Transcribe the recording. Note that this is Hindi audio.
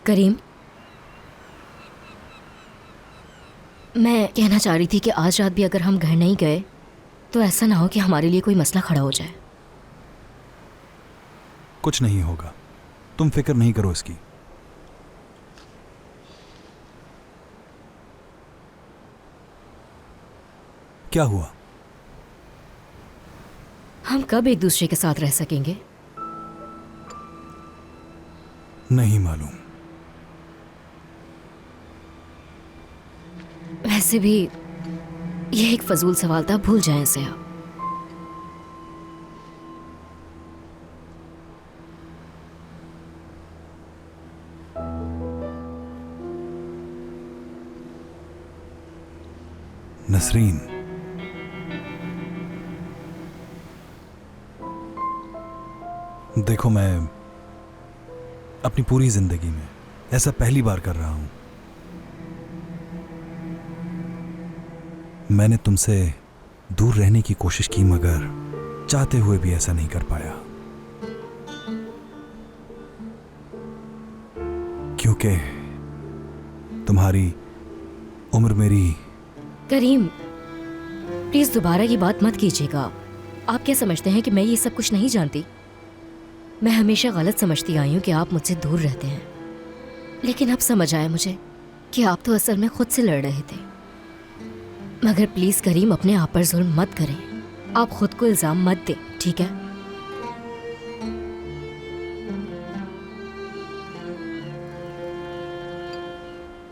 करीम, मैं कहना चाह रही थी कि आज रात भी अगर हम घर नहीं गए तो ऐसा ना हो कि हमारे लिए कोई मसला खड़ा हो जाए। कुछ नहीं होगा, तुम फिक्र नहीं करो इसकी। क्या हुआ? हम कब एक दूसरे के साथ रह सकेंगे? नहीं मालूम। वैसे भी यह एक फजूल सवाल था, भूल जाएं इसे आप। नसरीन, देखो मैं अपनी पूरी जिंदगी में ऐसा पहली बार कर रहा हूं। मैंने तुमसे दूर रहने की कोशिश की मगर चाहते हुए भी ऐसा नहीं कर पाया, क्योंकि तुम्हारी उम्र मेरी। करीम, प्लीज दोबारा ये बात मत कीजिएगा। आप क्या समझते हैं कि मैं ये सब कुछ नहीं जानती? मैं हमेशा गलत समझती आई हूँ कि आप मुझसे दूर रहते हैं, लेकिन अब समझ आया मुझे कि आप तो असल में खुद से लड़ रहे थे। मगर प्लीज करीम, अपने आप पर जुल्म मत करें। आप खुद को इल्जाम मत दें, ठीक है?